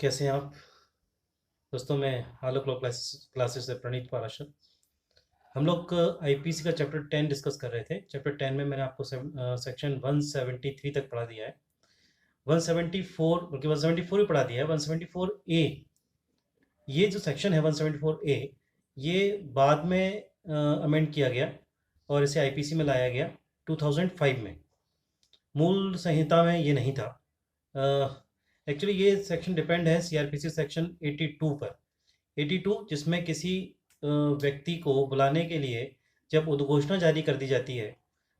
कैसे हैं आप दोस्तों। मैं आलोक लॉ क्लासेस से प्रणीत पाराशर। हम लोग आईपीसी का चैप्टर 10 डिस्कस कर रहे थे। चैप्टर 10 में मैंने आपको सेक्शन 173 तक पढ़ा दिया है। 174 बल्कि 174 ही पढ़ा दिया है। 174 ए, ये जो सेक्शन है 174 ए, ये बाद में अमेंड किया गया और इसे आईपीसी में लाया गया 2005 में। मूल संहिता में ये नहीं था। एक्चुअली ये सेक्शन डिपेंड है सीआरपीसी सेक्शन 82 पर। 82 जिसमें किसी व्यक्ति को बुलाने के लिए जब उद्घोषणा जारी कर दी जाती है,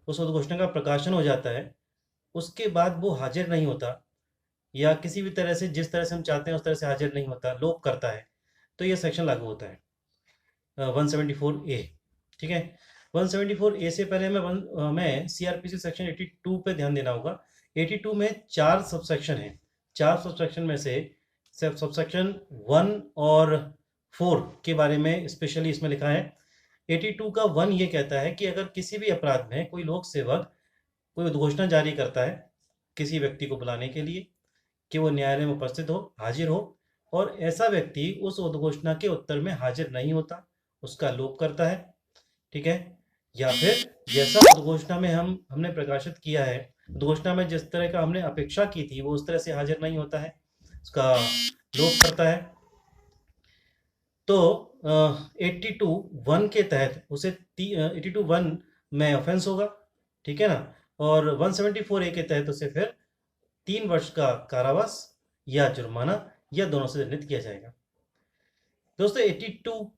उस उद्घोषणा का प्रकाशन हो जाता है, उसके बाद वो हाजिर नहीं होता या किसी भी तरह से जिस तरह से हम चाहते हैं उस तरह से हाजिर नहीं होता, लोप करता है, तो ये सेक्शन लागू होता है 174 ए। ठीक है। 174 ए से पहले मैं सीआरपीसी सेक्शन 82 पे ध्यान देना होगा। 82 में 4 सबसेक्शन हैं। 4 सबसेक्शन में से सबसेक्शन 1 और 4 के बारे में स्पेशली इसमें लिखा है। 82 का 1 ये कहता है कि अगर किसी भी अपराध में कोई लोक सेवक कोई उद्घोषणा जारी करता है किसी व्यक्ति को बुलाने के लिए कि वो न्यायालय में उपस्थित हो, हाजिर हो, और ऐसा व्यक्ति उस उद्घोषणा के उत्तर में हाजिर नहीं होता, उसका लोप करता है, ठीक है, या फिर जैसा उद्घोषणा में हमने प्रकाशित किया है, उद्घोषणा में जिस तरह का हमने अपेक्षा की थी वो उस तरह से हाजिर नहीं होता है, उसका लोप करता है, तो 82(1) के तहत उसे 82(1) में ऑफेंस होगा, ठीक है ना। और 174(a) के तहत उसे फिर 3 वर्ष का कारावास या जुर्माना या दोनों से दंडित किया जाएगा। दोस्तों 82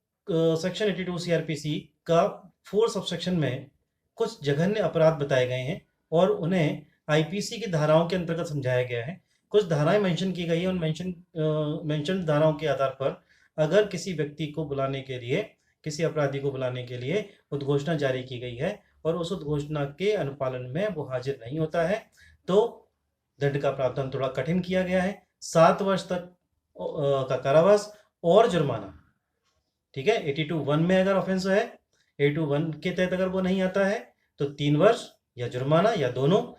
सेक्शन 82 सीआरपीसी का 4 सबसेक्शन में कुछ जघन्य अपराध बताए गए हैं और उन्हें आईपीसी की धाराओं के अंतर्गत समझाया गया है। कुछ धाराएं मेंशन की गई है। उन मेंशन धाराओं के आधार पर अगर किसी व्यक्ति को बुलाने के लिए, किसी अपराधी को बुलाने के लिए उद्घोषणा जारी की गई है और उस उद्घोषणा के अनुपालन में वो हाजिर नहीं होता है, तो दंड का प्रावधान थोड़ा कठिन किया गया है, 7 वर्ष तक का कारावास और जुर्माना। ठीक है। 82(1) में अगर ऑफेंस है, 82(1) के तहत अगर वो नहीं आता है तो 3 वर्ष या जुर्माना या दोनों,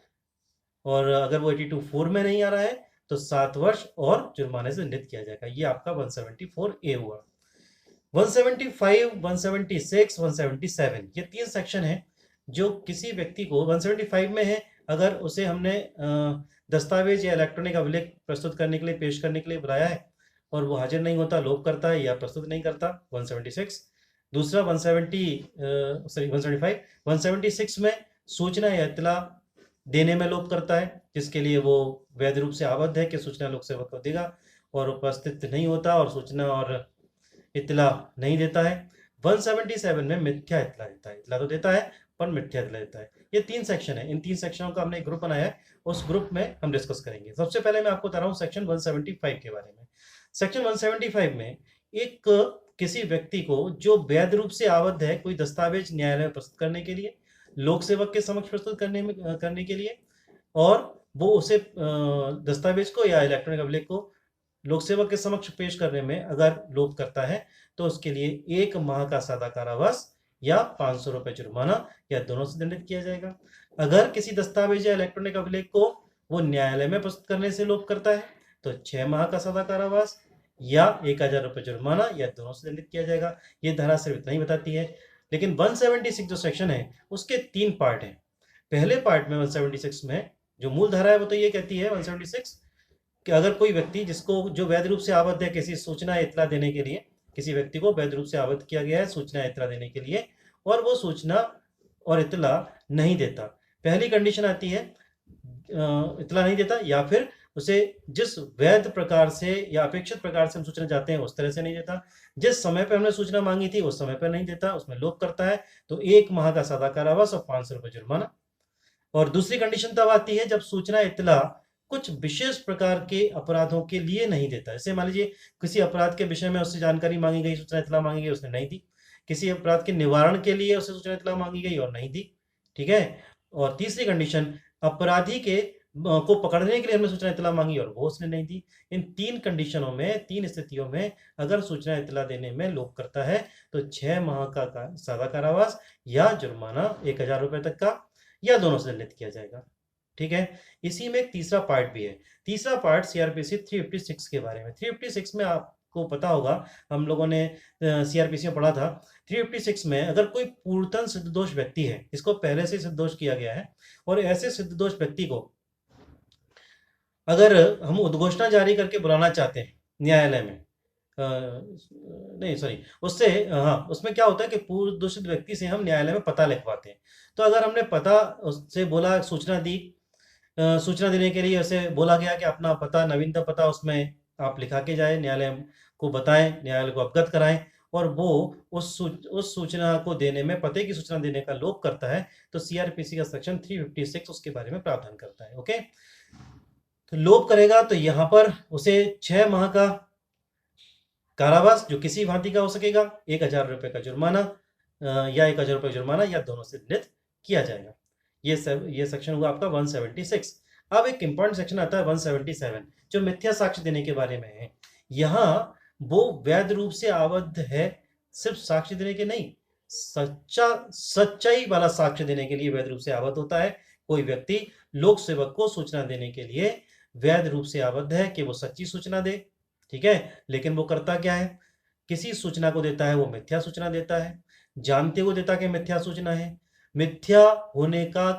और अगर वो 82(4) में नहीं आ रहा है तो 7 वर्ष और जुर्माने से दंडित किया जाएगा। ये आपका 174 ए हुआ। 175, 176, 177 ये 3 सेक्शन है जो किसी व्यक्ति को 175 में है अगर उसे हमने दस्तावेज या इलेक्ट्रॉनिक अभिलेख प्रस्तुत करने के लिए, पेश करने के लिए बुलाया है और वो हाजिर नहीं होता, लोप करता है या प्रस्तुत नहीं करता, 176। दूसरा 175 176 में सूचना या इत्तला देने में लोप करता है, जिसके लिए वो वैध रूप से आबद्ध है कि सूचना लोक सेवक को देगा और उपस्थित नहीं होता और सूचना और इत्तला नहीं देता है। 177 में मिथ्या इत्तला देता है, इत्तला तो देता है पर मिथ्या इत्तला देता है। ये 3 सेक्शन है। इन 3 सेक्शनों का हमने एक ग्रुप बनाया है, उस ग्रुप में हम डिस्कस करेंगे। सबसे पहले मैं आपको बता रहा हूँ सेक्शन 175 के बारे में। सेक्शन 175 में एक किसी व्यक्ति को जो वैध रूप से आबद्ध है कोई दस्तावेज न्यायालय में प्रस्तुत करने के लिए, लोक सेवक के समक्ष प्रस्तुत करने के लिए, और वो उसे दस्तावेज को या इलेक्ट्रॉनिक अभिलेख को लोक सेवक के समक्ष पेश करने में अगर लोप करता है तो उसके लिए 1 माह का सादा कारावास या 500 रुपए जुर्माना या दोनों से दंडित किया जाएगा। अगर किसी दस्तावेज या इलेक्ट्रॉनिक अभिलेख को वो न्यायालय में प्रस्तुत करने से लोप करता है तो 6 माह का सादा कारावास या 1000 रुपए जुर्माना या दोनों से दंडित किया जाएगा। ये धारा सिर्फ इतना ही बताती है। लेकिन 176 जो सेक्शन है उसके 3 पार्ट हैं। पहले पार्ट में 176 में जो मूल धारा है वो तो ये कहती है 176 कि अगर कोई व्यक्ति जिसको जो वैध रूप से आबद्ध है किसी सूचना इत्तला देने के लिए, किसी व्यक्ति को वैध रूप से आबद्ध किया गया है सूचना इत्तला देने के लिए और वो सूचना और इत्तला नहीं देता, पहली कंडीशन आती है इत्तला नहीं देता या फिर उसे जिस वैध प्रकार से या अपेक्षित प्रकार से हम सूचना चाहते हैं उस तरह से नहीं देता, जिस समय पर हमने सूचना मांगी थी उस समय पर नहीं देता, उसमें लोप करता है, तो 1 माह का सादा कारावास और 500 रुपए जुर्माना। और दूसरी कंडीशन तब आती है जब सूचना इत्तला कुछ विशेष प्रकार के अपराधों के लिए नहीं देता। जैसे मान लीजिए किसी अपराध के विषय में उससे जानकारी मांगी गई, सूचना इत्तला मांगी गई, उसने नहीं दी। किसी अपराध के निवारण के लिए उससे सूचना इत्तला मांगी गई और नहीं दी। ठीक है। और तीसरी कंडीशन, अपराधी के को पकड़ने के लिए हमने सूचना इत्तला मांगी और वो उसने नहीं दी। इन 3 कंडीशनों में, 3 स्थितियों में अगर सूचना इत्तला देने में लोप करता है तो 6 माह का सादा कारावास या जुर्माना 1000 रुपए तक का या दोनों से दंडित किया जाएगा। ठीक है। इसी में एक तीसरा पार्ट भी है। तीसरा पार्ट सीआरपीसी 356 के बारे में। 356 में आपको पता होगा, हम लोगों ने सीआरपीसी में पढ़ा था। 356 में अगर कोई पूर्णतः सिद्ध दोष व्यक्ति है, जिसको पहले से सिद्ध दोष किया गया है, और ऐसे सिद्ध दोष व्यक्ति को अगर हम उद्घोषणा जारी करके बुलाना चाहते हैं न्यायालय में, नहीं सॉरी, उससे हाँ, उसमें क्या होता है कि पूर्व दूषित व्यक्ति से हम न्यायालय में पता लिखवाते हैं। तो अगर हमने पता उससे बोला, सूचना दी, सूचना देने के लिए उसे बोला गया कि अपना पता, नवीनतम पता उसमें आप लिखा के जाए, न्यायालय को बताएं, न्यायालय को अवगत कराएं, और वो उस सूचना को देने में, पते की सूचना देने का लोप करता है, तो सीआरपीसी का सेक्शन 356 उसके बारे में प्रावधान करता है। ओके, तो लोप करेगा तो यहां पर उसे 6 माह का कारावास, जो किसी भांति का हो सकेगा, 1,000 रुपए का जुर्माना, या 1,000 रुपए जुर्माना, या दोनों से दंडित किया जाएगा। ये सेक्शन हुआ आपका 176। अब एक इंपॉर्टेंट सेक्शन आता है 177, जो मिथ्या साक्ष्य देने के बारे में है। यहाँ वो वैध रूप से आबद्ध है, सिर्फ साक्ष्य देने के नहीं, सच्चाई वाला साक्ष्य देने के लिए वैध रूप से आबद्ध होता है। कोई व्यक्ति लोक सेवक को सूचना देने के लिए वैध रूप से आबद्ध है कि वो सच्ची सूचना दे, ठीक है। लेकिन वो करता क्या है, किसी सूचना को देता है वो मिथ्या सूचना देता है, जानते हुए देता कि मिथ्या सूचना है, मिथ्या होने का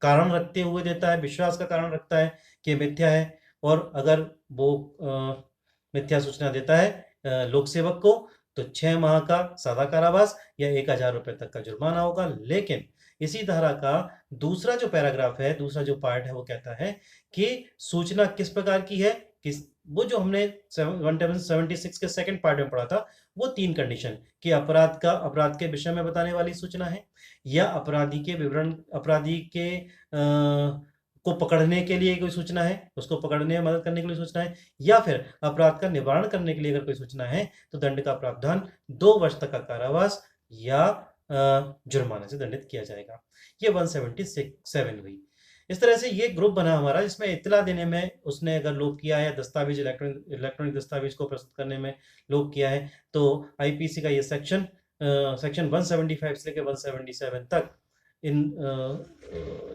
कारण रखते हुए देता है, विश्वास का कारण रखता है कि मिथ्या है। और अगर वो मिथ्या सूचना देता है लोक सेवक को, तो 6 माह का सादा कारावास या 1,000 रुपए तक का जुर्माना होगा। लेकिन इसी धारा का दूसरा जो पैराग्राफ है, दूसरा जो पार्ट है, वो कहता है कि सूचना किस प्रकार की है, किस, वो जो हमने 176 के सेकंड पार्ट में पढ़ा था, वो 3 कंडीशन कि अपराध के विषय में बताने वाली सूचना है, या अपराधी के विवरण, अपराधी के को पकड़ने के लिए कोई सूचना है, उसको पकड़ने में मदद करने के लिए सूचना है, या फिर अपराध का निवारण करने के लिए अगर कोई सूचना है, तो दंड का प्रावधान 2 वर्ष तक का कारावास या जुर्माने से दंडित किया जाएगा। ये 177 हुई। इस तरह से ये ग्रुप बना हमारा, जिसमें इत्तला देने में उसने अगर लोप किया है, दस्तावेज, इलेक्ट्रॉनिक दस्तावेज को प्रस्तुत करने में लोप किया है, तो आईपीसी का ये सेक्शन 175 से लेकर 177 तक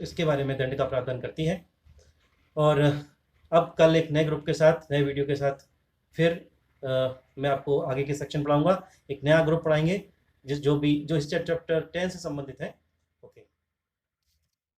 इसके बारे में दंड का प्रावधान करती है। और अब कल एक नए ग्रुप के साथ, नए वीडियो के साथ फिर मैं आपको आगे के सेक्शन पढ़ाऊंगा। एक नया ग्रुप पढ़ाएंगे जो इस चैप्टर 10 से संबंधित है।